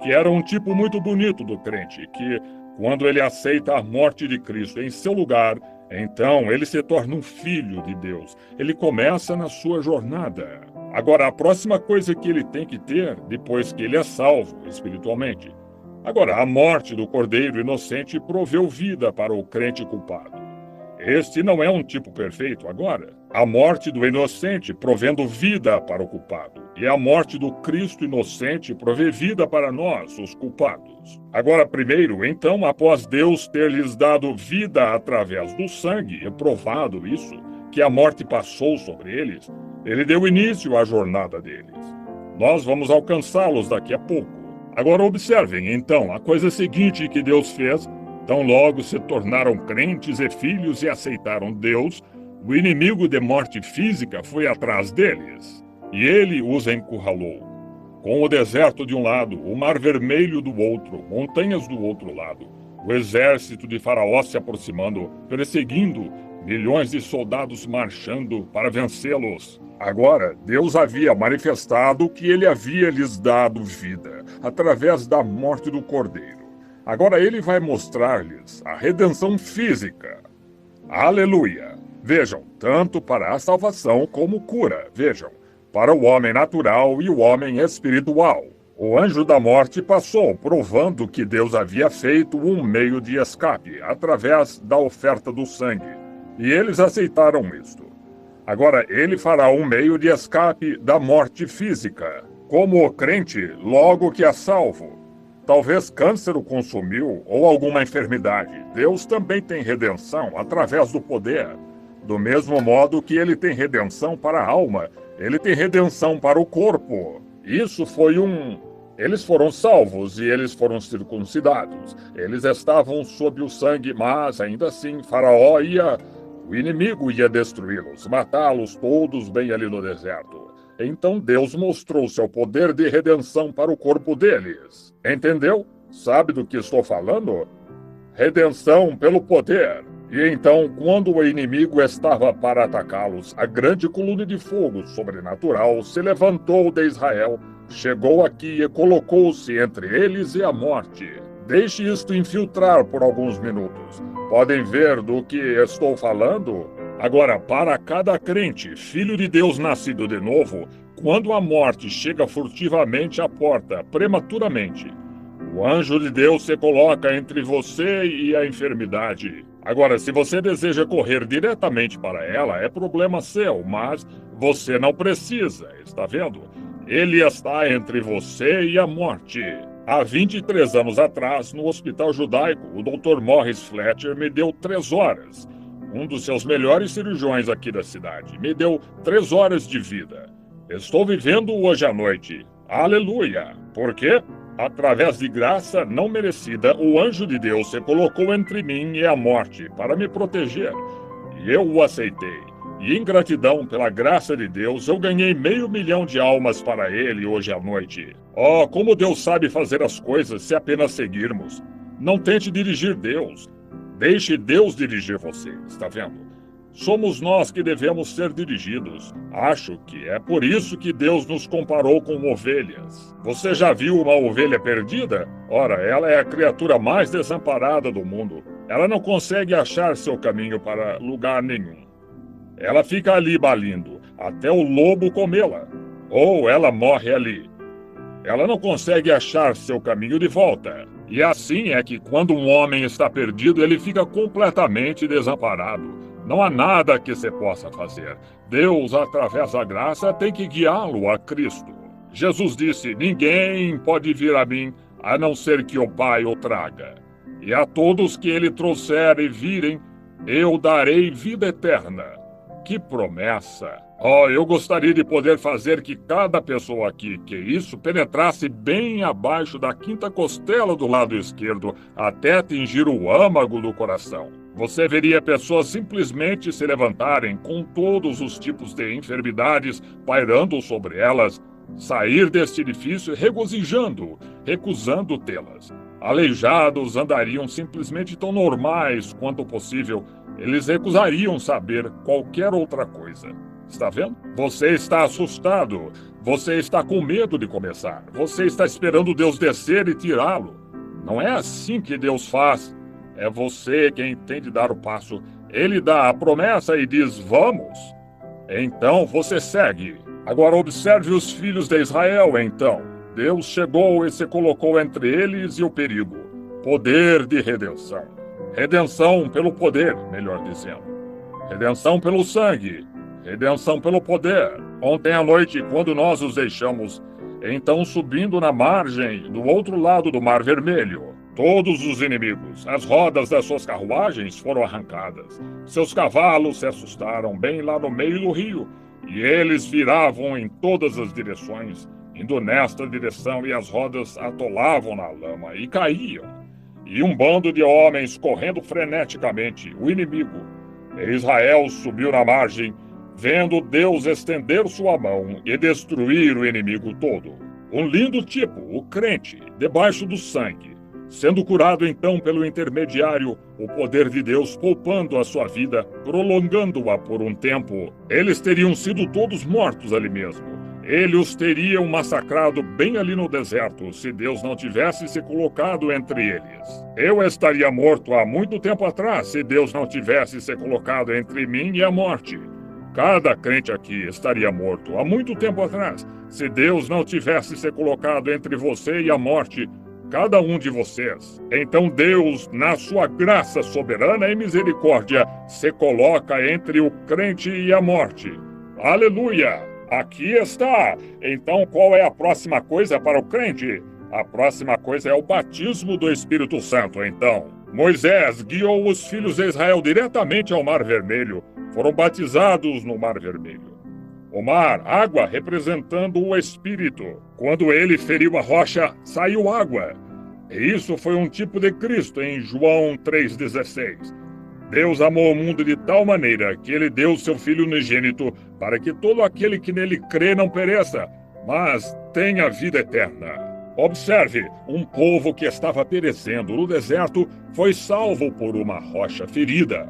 que era um tipo muito bonito do crente, que quando ele aceita a morte de Cristo em seu lugar, então ele se torna um filho de Deus. Ele começa na sua jornada. Agora, a próxima coisa que ele tem que ter, depois que ele é salvo espiritualmente. Agora, a morte do Cordeiro inocente proveu vida para o crente culpado. Este não é um tipo perfeito agora. A morte do inocente provendo vida para o culpado. E a morte do Cristo inocente provê vida para nós, os culpados. Agora, primeiro, então, após Deus ter lhes dado vida através do sangue, e provado isso, que a morte passou sobre eles, ele deu início à jornada deles. Nós vamos alcançá-los daqui a pouco. Agora observem, então, a coisa seguinte que Deus fez. Tão logo se tornaram crentes e filhos e aceitaram Deus, o inimigo de morte física foi atrás deles, e ele os encurralou. Com o deserto de um lado, o mar vermelho do outro, montanhas do outro lado, o exército de Faraó se aproximando, perseguindo, milhões de soldados marchando para vencê-los. Agora, Deus havia manifestado que ele havia lhes dado vida, através da morte do Cordeiro. Agora ele vai mostrar-lhes a redenção física. Aleluia! Vejam, tanto para a salvação como cura. Vejam, para o homem natural e o homem espiritual. O anjo da morte passou, provando que Deus havia feito um meio de escape, através da oferta do sangue. E eles aceitaram isto. Agora ele fará um meio de escape da morte física. Como o crente, logo que é salvo. Talvez câncer o consumiu ou alguma enfermidade. Deus também tem redenção através do poder. Do mesmo modo que ele tem redenção para a alma, ele tem redenção para o corpo. Isso foi Eles foram salvos e eles foram circuncidados. Eles estavam sob o sangue, mas ainda assim o inimigo ia destruí-los, matá-los todos bem ali no deserto. Então Deus mostrou seu poder de redenção para o corpo deles. Entendeu? Sabe do que estou falando? Redenção pelo poder. E então, quando o inimigo estava para atacá-los, a grande coluna de fogo sobrenatural se levantou de Israel, chegou aqui e colocou-se entre eles e a morte. Deixe isto infiltrar por alguns minutos. Podem ver do que estou falando? Agora, para cada crente, filho de Deus nascido de novo, quando a morte chega furtivamente à porta, prematuramente, o anjo de Deus se coloca entre você e a enfermidade. Agora, se você deseja correr diretamente para ela, é problema seu, mas você não precisa, está vendo? Ele está entre você e a morte. Há 23 anos atrás, no hospital judaico, o Dr. Morris Fletcher me deu 3 horas. Um dos seus melhores cirurgiões aqui da cidade. Me deu 3 horas de vida. Estou vivendo hoje à noite. Aleluia! Por quê? Através de graça não merecida, o anjo de Deus se colocou entre mim e a morte para me proteger. E eu o aceitei. E em gratidão pela graça de Deus, eu ganhei 500 mil de almas para ele hoje à noite. Oh, como Deus sabe fazer as coisas se apenas seguirmos. Não tente dirigir Deus. Deixe Deus dirigir você, está vendo? Somos nós que devemos ser dirigidos. Acho que é por isso que Deus nos comparou com ovelhas. Você já viu uma ovelha perdida? Ora, ela é a criatura mais desamparada do mundo. Ela não consegue achar seu caminho para lugar nenhum. Ela fica ali balindo, até o lobo comê-la. Ou ela morre ali. Ela não consegue achar seu caminho de volta. E assim é que quando um homem está perdido, ele fica completamente desamparado. Não há nada que se possa fazer. Deus, através da graça, tem que guiá-lo a Cristo. Jesus disse, ninguém pode vir a mim, a não ser que o Pai o traga. E a todos que ele trouxer e virem, eu darei vida eterna. Que promessa! Oh, eu gostaria de poder fazer que cada pessoa aqui, que isso penetrasse bem abaixo da 5ª costela do lado esquerdo, até atingir o âmago do coração. Você veria pessoas simplesmente se levantarem com todos os tipos de enfermidades pairando sobre elas, sair deste edifício regozijando, recusando tê-las. Aleijados andariam simplesmente tão normais quanto possível, eles recusariam saber qualquer outra coisa. Está vendo? Você está assustado. Você está com medo de começar. Você está esperando Deus descer e tirá-lo. Não é assim que Deus faz. É você quem tem de dar o passo. Ele dá a promessa e diz, vamos. Então você segue. Agora observe os filhos de Israel, então. Deus chegou e se colocou entre eles e o perigo. Poder de redenção. Redenção pelo poder, melhor dizendo. Redenção pelo sangue. Redenção pelo poder. Ontem à noite, quando nós os deixamos, então subindo na margem, do outro lado do Mar Vermelho, todos os inimigos, as rodas das suas carruagens foram arrancadas. Seus cavalos se assustaram bem lá no meio do rio, e eles viravam em todas as direções, indo nesta direção, e as rodas atolavam na lama e caíam. E um bando de homens correndo freneticamente, o inimigo. E Israel subiu na margem, vendo Deus estender sua mão e destruir o inimigo todo. Um lindo tipo, o crente, debaixo do sangue, sendo curado então pelo intermediário, o poder de Deus poupando a sua vida, prolongando-a por um tempo. Eles teriam sido todos mortos ali mesmo. Ele os teriam massacrado bem ali no deserto, se Deus não tivesse se colocado entre eles. Eu estaria morto há muito tempo atrás, se Deus não tivesse se colocado entre mim e a morte. Cada crente aqui estaria morto há muito tempo atrás, se Deus não tivesse se colocado entre você e a morte, cada um de vocês. Então Deus, na sua graça soberana e misericórdia, se coloca entre o crente e a morte. Aleluia! Aqui está! Então qual é a próxima coisa para o crente? A próxima coisa é o batismo do Espírito Santo, então. Moisés guiou os filhos de Israel diretamente ao Mar Vermelho. Foram batizados no Mar Vermelho. O mar, água, representando o Espírito. Quando ele feriu a rocha, saiu água. E isso foi um tipo de Cristo em João 3,16. Deus amou o mundo de tal maneira que ele deu seu Filho unigênito para que todo aquele que nele crê não pereça, mas tenha vida eterna. Observe, um povo que estava perecendo no deserto foi salvo por uma rocha ferida.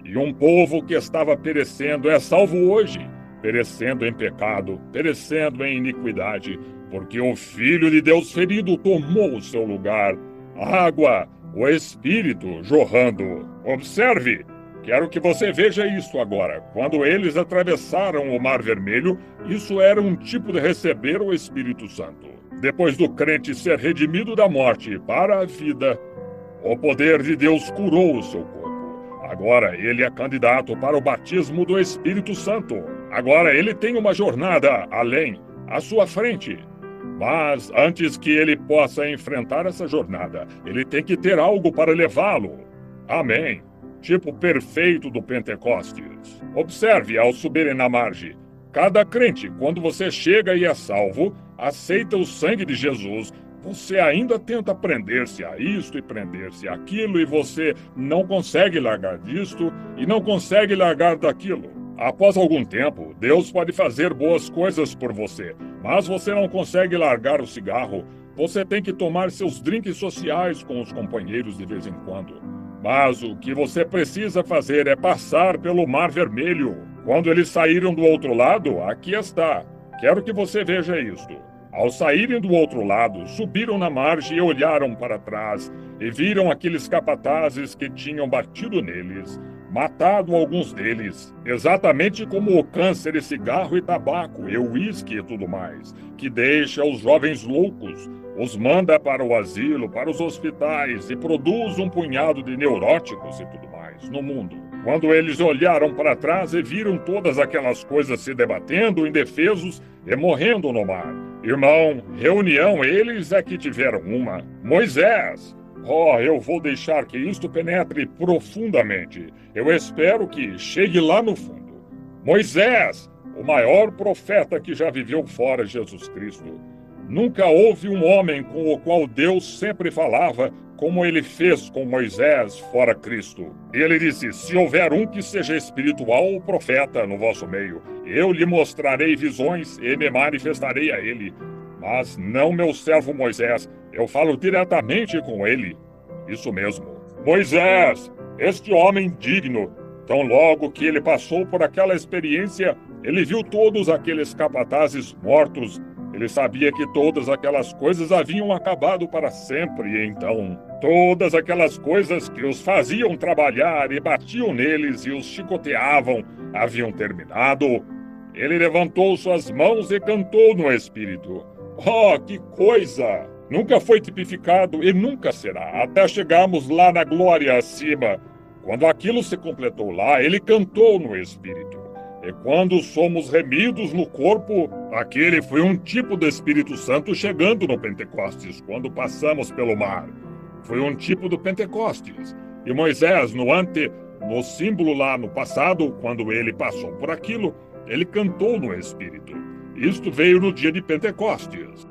E um povo que estava perecendo é salvo hoje, perecendo em pecado, perecendo em iniquidade, porque o Filho de Deus ferido tomou o seu lugar. A água, o Espírito jorrando. Observe, quero que você veja isso agora. Quando eles atravessaram o Mar Vermelho, isso era um tipo de receber o Espírito Santo. Depois do crente ser redimido da morte para a vida, o poder de Deus curou o seu corpo. Agora ele é candidato para o batismo do Espírito Santo. Agora ele tem uma jornada além, à sua frente. Mas antes que ele possa enfrentar essa jornada, ele tem que ter algo para levá-lo. Amém. Tipo perfeito do Pentecostes. Observe ao subirem na margem. Cada crente, quando você chega e é salvo, aceita o sangue de Jesus, você ainda tenta prender-se a isto e prender-se àquilo, e você não consegue largar disto e não consegue largar daquilo. Após algum tempo, Deus pode fazer boas coisas por você, mas você não consegue largar o cigarro. Você tem que tomar seus drinks sociais com os companheiros de vez em quando. Mas o que você precisa fazer é passar pelo Mar Vermelho. Quando eles saíram do outro lado, aqui está. Quero que você veja isto. Ao saírem do outro lado, subiram na margem e olharam para trás, e viram aqueles capatazes que tinham batido neles, matado alguns deles, exatamente como o câncer e cigarro e tabaco, e o uísque e tudo mais, que deixa os jovens loucos, os manda para o asilo, para os hospitais, e produz um punhado de neuróticos e tudo mais no mundo. Quando eles olharam para trás e viram todas aquelas coisas se debatendo, indefesos e morrendo no mar. Irmão, reunião, eles é que tiveram uma. Moisés! Oh, eu vou deixar que isto penetre profundamente. Eu espero que chegue lá no fundo. Moisés, o maior profeta que já viveu fora Jesus Cristo. Nunca houve um homem com o qual Deus sempre falava como ele fez com Moisés fora Cristo. Ele disse, se houver um que seja espiritual ou profeta no vosso meio, eu lhe mostrarei visões e me manifestarei a ele. Mas não meu servo Moisés, eu falo diretamente com ele. Isso mesmo. Moisés, este homem digno, tão logo que ele passou por aquela experiência, Ele viu todos aqueles capatazes mortos. Ele sabia que todas aquelas coisas haviam acabado para sempre, e então todas aquelas coisas que os faziam trabalhar e batiam neles e os chicoteavam haviam terminado. Ele levantou suas mãos e cantou no Espírito. Oh, que coisa! Nunca foi tipificado e nunca será, até chegarmos lá na glória acima. Quando aquilo se completou lá, ele cantou no Espírito. E quando somos remidos no corpo, aquele foi um tipo do Espírito Santo chegando no Pentecostes, quando passamos pelo mar. Foi um tipo do Pentecostes. E Moisés, no símbolo lá no passado, quando ele passou por aquilo, ele cantou no Espírito. Isto veio no dia de Pentecostes.